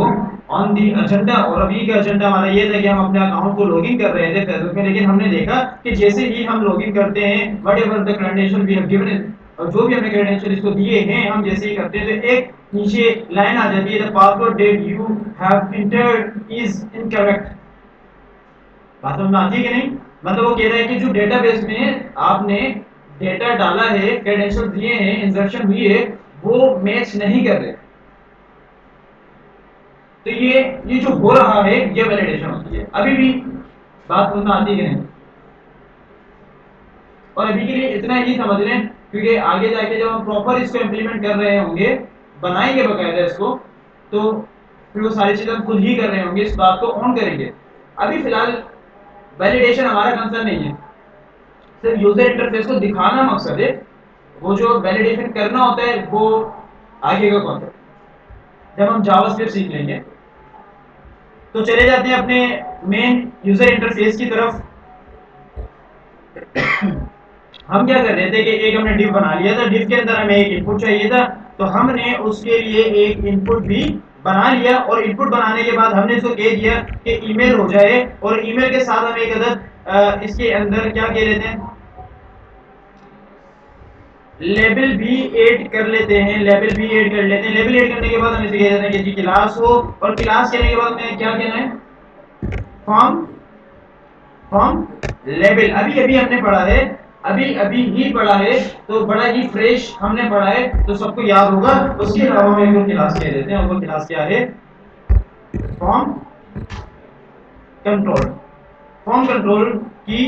Go on the agenda. और अभी का एजेंडा हमारा ये था कि हम अपने अकाउंट को लॉगिन कर रहे थे फेसबुक में, लेकिन हमने देखा कि जैसे ही हम लॉगिन करते हैं whatever the credential we have given, और जो भी हमने क्रेडेंशियल इसको दिए हैं, हम जैसे ही करते हैं तो एक नीचे लाइन आ जाती है, the password that you have entered is incorrect. बात समझ में आती है कि नहीं? मतलब वो कह रहा है कि जो डेटाबेस में आपने डेटा डाला है, क्रेडेंशियल दिए हैं, इंसर्शन हुई है, वो मैच नहीं कर रहे। तो ये जो हो रहा है ये वैलिडेशन होती है। अभी भी बात समझ में आती है कि नहीं? और अभी के लिए इतना ही समझ लें, क्योंकि आगे जाके जब हम प्रॉपर इसको इम्प्लीमेंट कर रहे होंगे, बनाएंगे बकायदा इसको, तो फिर वो सारी चीजें हम खुद ही कर रहे होंगे, इस बात को ऑन करेंगे। अभी फिलहाल वैलिडेशन हमारा कंसर्न नहीं है, सिर्फ यूजर इंटरफेस को दिखाना मकसद है। वो जो वैलिडेशन करना होता है वो आगे का कॉन्सेप्ट जब हम जावास्क्रिप्ट सीख लेंगे। तो चले जाते हैं अपने मेन यूजर इंटरफेस की तरफ। हम क्या कर रहे थे कि एक हमने डिव बना लिया था, डिव के अंदर हमें एक इनपुट चाहिए था, तो हमने उसके लिए एक इनपुट भी बना लिया। और इनपुट बनाने के बाद हमने इसको कह दिया कि ईमेल हो जाए, और ईमेल के साथ हम एक अदद इसके अंदर क्या कह लेते हैं, लेबल भी ऐड कर लेते हैं। लेबल भी ऐड कर लेते हैं। लेबल ऐड करने के बाद हम इसे कह देते हैं कि जी क्लास हो, और क्लास कहने के बाद हमें क्या कहना है, फॉर्म फ्रॉम लेवल। अभी अभी हमने पढ़ा है, अभी अभी ही पढ़ा है, तो बड़ा ही फ्रेश हमने पढ़ा है, तो सबको याद होगा। उसके अलावा हम एक और क्लास कह देते हैं, और वो क्लास क्या है, फॉर्म कंट्रोल। फॉर्म कंट्रोल की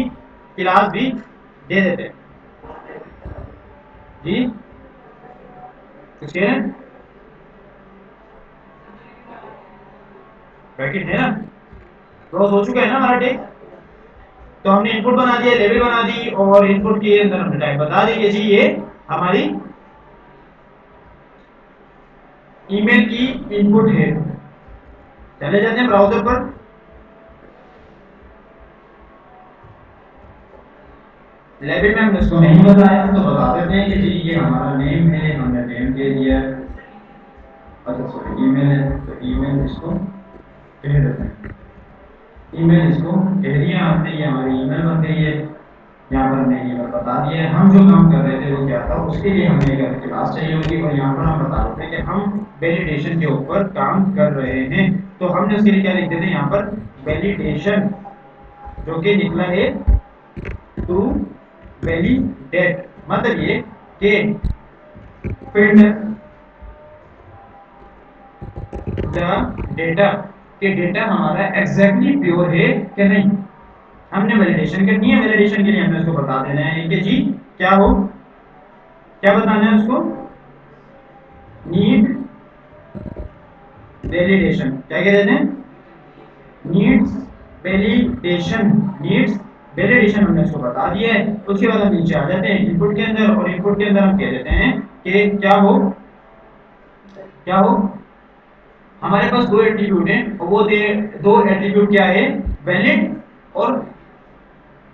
क्लास भी दे देते हैं जी। कुछ कह रहे हैं? ब्रैकेट है ना, क्रॉस हो चुका है ना हमारा टेक। तो हमने इनपुट बना दिया, लेवल बना दी, और इनपुट के अंदर हमने टाइप बता दी कि जी ये हमारी ईमेल की इनपुट है। चले जाते हैं ब्राउजर पर। लेवल में हमने उसको नहीं बताया, तो बता देते हैं कि जी ये हमारा नेम है, हमने नेम दे दिया। अच्छा सॉरी, ईमेल है तो ईमेल इसको कह देते हैं। ईमेल इसको कह दिया हमने, ये हमारी ईमेल बन गई है। यहाँ पर हमने ईमेल बता दिया है। हम जो काम कर रहे थे वो क्या था, उसके लिए हमें एक क्लास चाहिए होगी, और यहाँ पर हम बता रहे थे कि हम वैलिडेशन के ऊपर काम कर रहे हैं। तो हमने उसके लिए क्या लिख देते हैं यहाँ पर, वैलिडेशन, जो कि निकला है टू वैलिडेट। मतलब ये कि फिट द डेटा, कि डेटा हमारा एग्जैक्टली प्योर है कि नहीं। हमने वैलिडेशन करनी है। वैलिडेशन के लिए हमने उसको बता देना है कि जी क्या हो, क्या बताना है उसको, नीड वैलिडेशन। क्या कह देते हैं, नीड्स वैलिडेशन। नीड्स वैलिडेशन हमने उसको बता दिया है। उसके बाद हम नीचे आ जाते हैं इनपुट के अंदर, और इनपुट के अंदर हम कह देते हैं कि क्या हो, क्या हो, हमारे पास दो एट्रीब्यूट हैं, और वो दो एट्रीब्यूट क्या है, वैलिड और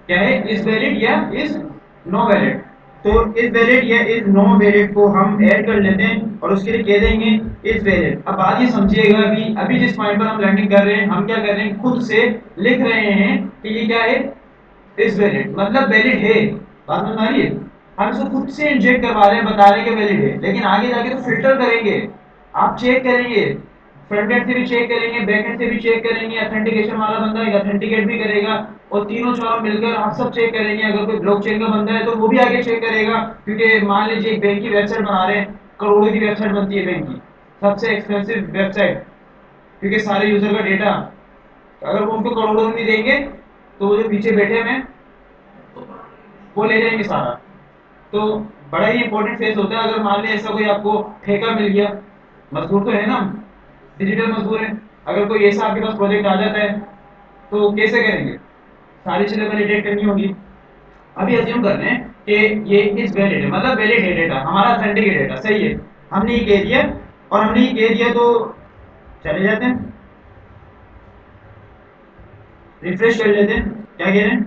क्या है, इज वैलिड या इज नो वैलिड। तो इज वैलिड या इज नो वैलिड को हम ऐड कर लेते हैं, और उसके लिए कह देंगे इज वैलिड। अब बात ये समझिएगा, अभी अभी जिस पॉइंट पर हम लर्निंग कर रहे हैं, हम क्या कर रहे हैं, खुद से लिख रहे हैं कि ये क्या है, इज वैलिड, मतलब वैलिड है। बात समझ आ रही है? हम इसको खुद से इंजेक्ट करवा रहे हैं, बता रहे हैं कि वैलिड है, लेकिन आगे जाके तो फिल्टर करेंगे। आप चेक करेंगे, फ्रंट एंड से भी चेक करेंगे, बैक एंड से भी चेक करेंगे, ऑथेंटिकेशन वाला बंदा है ऑथेंटिकेट भी करेगा, और तीनों चारों मिलकर आप सब चेक करेंगे। अगर कोई ब्लॉकचेन का बंदा है तो वो भी आगे चेक करेगा, क्योंकि मान लीजिए एक बैंक की वेबसाइट बना रहे हैं, करोड़ों की वेबसाइट बनती है बैंक की, सबसे एक्सपेंसिव वेबसाइट, क्योंकि सारे यूजर का डेटा, अगर वो उनको करोड़ों में नहीं देंगे तो वो जो पीछे बैठे हैं वो ले जाएंगे सारा। तो बड़ा ही इंपॉर्टेंट फेस होता है। अगर मान लें ऐसा कोई आपको ठेका मिल गया, मजदूर तो है ना, डिजिटल मजदूर है, अगर कोई ऐसा आपके पास प्रोजेक्ट आ जाता है तो कैसे करेंगे, सारी चीजें वैलिडेट करनी होगी। अभी अज्यूम कर लें कि ये इज वैलिड है, मतलब वैलिड है डेटा, हमारा ऑथेंटिक डेटा सही है, हमने ये कह दिया। और हमने ये कह दिया तो चले जाते हैं, रिफ्रेश कर लेते हैं। क्या कह रहे हैं,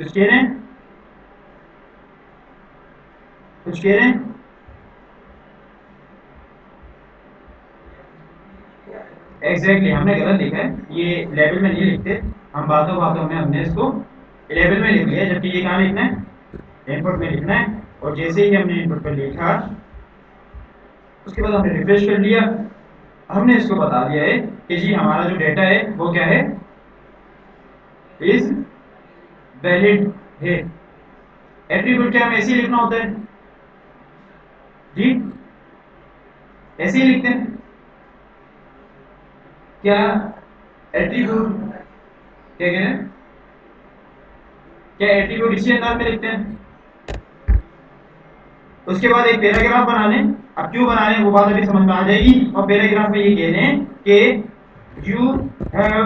कुछ कह रहे हैं, कुछ कह रहे हैं, एग्जैक्टली हमने गलत लिखा है, ये लेवल में नहीं लिखते, हम बातों बातों में हमने इसको लेवल में लिख लिया, जबकि ये कहाँ लिखना है, इनपुट में लिखना है। और जैसे ही हमने इनपुट पर लिखा, उसके बाद हमने रिफ्रेश कर लिया, हमने इसको बता दिया है कि जी हमारा जो डेटा है वो क्या है, इज वैलिड है। एट्रीब्यूट क्या हमें ऐसे ही लिखना होता है जी, ऐसे ही लिखते हैं क्या एट्रीब्यूट, क्या कह रहे हैं, क्या एट्रीब्यूट इसी अंदाज में लिखते हैं। उसके बाद एक पैराग्राफ बना लें, अब क्यों बना रहे हैं वो बात अभी समझ में आ जाएगी। और पैराग्राफ में ये कह रहे हैं कि you have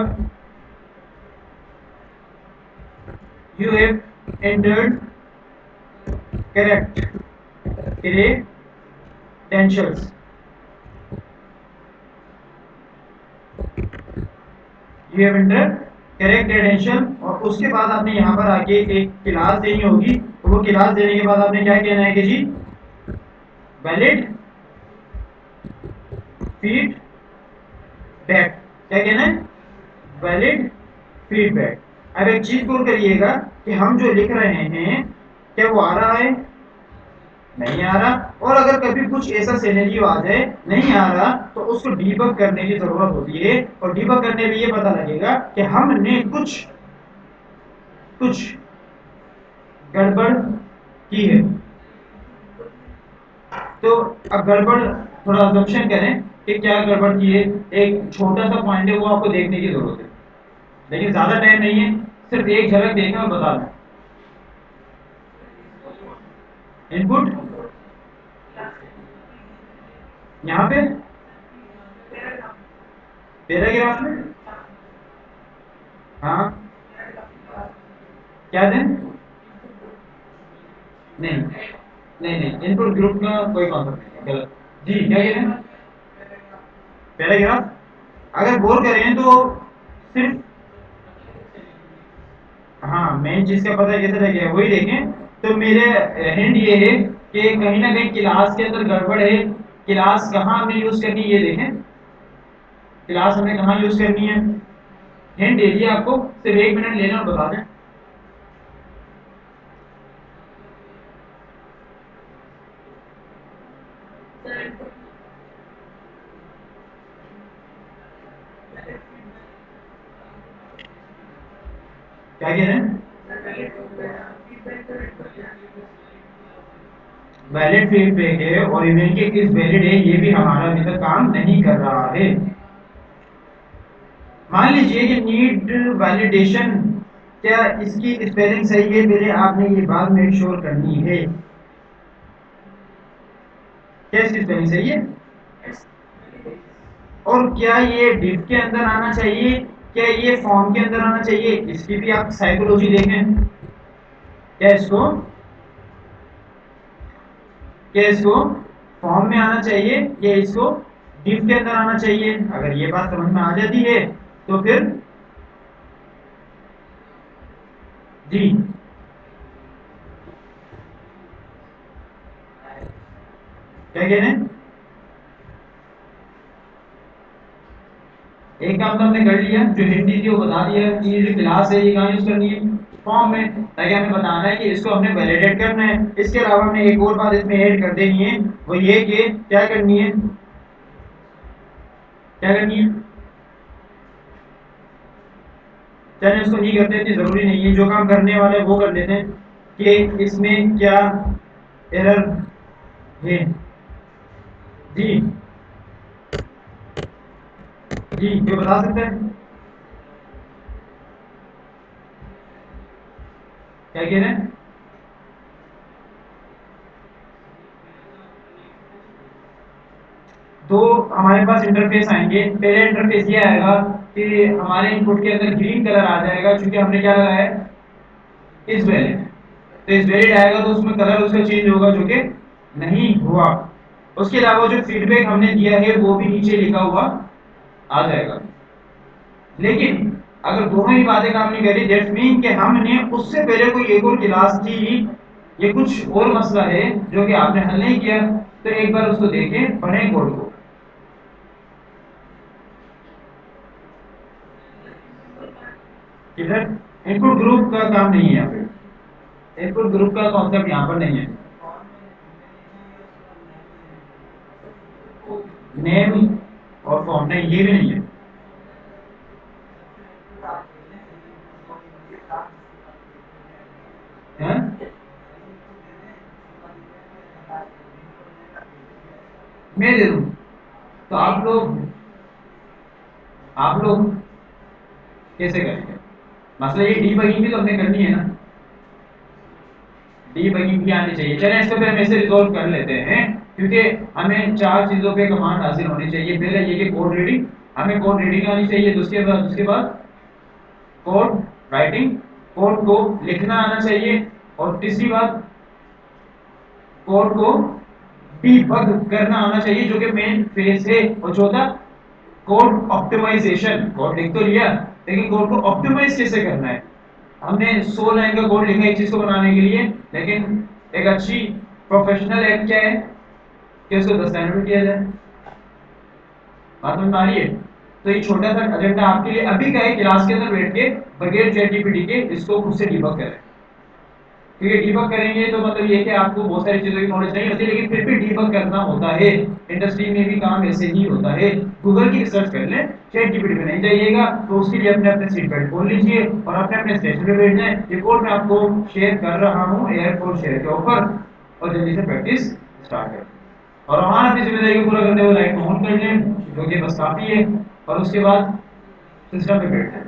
entered correct credentials, you have entered correct credential। और उसके बाद आपने यहाँ पर आके एक क्लास देनी होगी, तो वो क्लास देने के बाद आपने क्या कहना है कि जी वैलिड फीडबैक, क्या कहना है, वैलिड फीडबैक। अब एक चीज गौर करिएगा कि हम जो लिख रहे हैं क्या वो आ रहा है, नहीं आ रहा। और अगर कभी कुछ ऐसा सिनेरियो आ जाए नहीं आ रहा, तो उसको डीबग करने की जरूरत होती है। और डीबग करने में ये पता लगेगा कि हमने कुछ कुछ गड़बड़ की है। तो अब गड़बड़ थोड़ा अजम्पशन करें कि क्या गड़बड़ की है, एक छोटा सा पॉइंट है वो आपको देखने की जरूरत है, लेकिन ज्यादा टाइम नहीं है, सिर्फ एक झलक देखें और बता दें। इनपुट यहाँ पे पैराग्राफ में, हाँ क्या दें, नहीं नहीं नहीं, इनपुट ग्रुप का कोई कॉन्सेप्ट नहीं है, गलत जी, क्या कह रहे हैं, पैराग्राफ अगर गौर करें तो सिर्फ, हाँ मेन चीज का पता कैसे लगे वही देखें। तो मेरे हिंट ये है कि कहीं ना कहीं क्लास के अंदर गड़बड़ है। क्लास कहाँ हमने यूज करनी है ये देखें, क्लास हमने कहाँ यूज करनी है, हिंट दे दिया आपको, सिर्फ 1 मिनट लेना और बता दें। क्या कह रहे हैं, वैलिड फीडबैक है और इमेल के किस वैलिड है ये भी हमारा अभी तक काम नहीं कर रहा है। मान लीजिए कि नीड वैलिडेशन, क्या इसकी स्पेलिंग सही है, पहले आपने ये बात मेक श्योर करनी है, क्या इसकी स्पेलिंग सही है। और क्या ये डिव के अंदर आना चाहिए, क्या ये फॉर्म के अंदर आना चाहिए, इसकी भी आप साइकोलॉजी देखें। क्या इसको, क्या इसको फॉर्म में आना चाहिए या इसको डिव के अंदर आना चाहिए। अगर ये बात समझ में आ जाती है तो फिर जी, क्या कह रहे हैं, एक काम तो हमने कर लिया, जो हिंदी थी वो बता दिया कि ये जो क्लास है ये कहाँ यूज करनी है, फॉर्म में, ताकि हमें बताना है कि इसको हमने वैलिडेट करना है। इसके अलावा हमने एक और बात इसमें ऐड कर देनी है, वो ये कि क्या करनी है, क्या करनी है, चलिए उसको नहीं करते, इतनी जरूरी नहीं है, जो काम करने वाले वो कर लेते हैं कि इसमें क्या एरर है जी, जी ये बता सकते हैं, क्या कह रहे हैं। तो हमारे पास इंटरफेस आएंगे, पहले इंटरफेस ये आएगा कि हमारे इनपुट के अंदर ग्रीन कलर आ जाएगा, क्योंकि हमने क्या लगाया है, इज वैलिड। तो इज वैलिड आएगा तो उसमें कलर उसका चेंज होगा, जो कि नहीं हुआ। उसके अलावा जो फीडबैक हमने दिया है वो भी नीचे लिखा हुआ आ जाएगा। लेकिन अगर दोनों ही बातें काम नहीं करी, दैट्स मीन कि हमने उससे पहले कोई एक और क्लास थी, ये कुछ और मसला है जो कि आपने हल नहीं किया, तो एक बार उसको देखें, पढ़ें कोड को। किधर? इनपुट ग्रुप का काम नहीं है यहाँ पे, इनपुट ग्रुप का कॉन्सेप्ट यहाँ पर नहीं है। नेम और फॉर्म नहीं, ये भी नहीं है। हैं? मैं दे दूँ तो आप लोग कैसे करेंगे? मसला ये डीबगिंग भी तो हमने करनी है ना, डीबगिंग भी आनी चाहिए। चलें इसको फिर हम ऐसे रिजॉल्व कर लेते हैं, क्योंकि हमें चार चीज़ों पे कमांड हासिल होनी चाहिए। पहले ये कि कोड रीडिंग, हमें कोड रीडिंग आनी चाहिए। उसके बाद कोड राइटिंग, कोड को लिखना आना चाहिए। और तीसरी बात, कोड को डीबग करना आना चाहिए, जो कि मेन फेज है। और चौथा, कोड ऑप्टिमाइजेशन। कोड लिख तो लिया, लेकिन कोड को ऑप्टिमाइज कैसे करना है। हमने 100 लाइन का कोड लिखा है एक चीज को बनाने के लिए, लेकिन एक अच्छी प्रोफेशनल ऐप क्या है कि उसको 10 लाइन में किया जाए। बात समझ में आ रही है? तो ये छोटा सा एजेंडा आपके लिए अभी का है, क्लास के अंदर बैठ के बगैर चैट जीपीटी के इसको खुद से डिबग करें। क्योंकि डीबग करेंगे तो मतलब ये कि आपको बहुत सारी चीज़ों की नॉलेज नहीं होती, लेकिन फिर भी डीबग करना होता है। इंडस्ट्री में भी काम ऐसे ही होता है। गूगल की रिसर्च कर लें, चैट जीपीटी पे नहीं जाइएगा, तो उसके लिए अपने अपने सीट बेल्ट खोल लीजिए और अपने अपने स्टेशन पे बैठ जाएं। ये कोड मैं आपको शेयर कर रहा हूँ एयरपोर्ट शेयर के ऊपर, और जल्दी से प्रैक्टिस स्टार्ट करें। और वहाँ अपनी जिम्मेदारी को पूरा करते हुए लाइट ऑन कर लें, जो कि बस काफ़ी है। और उसके बाद सिस्टम पे बैठ जाएं।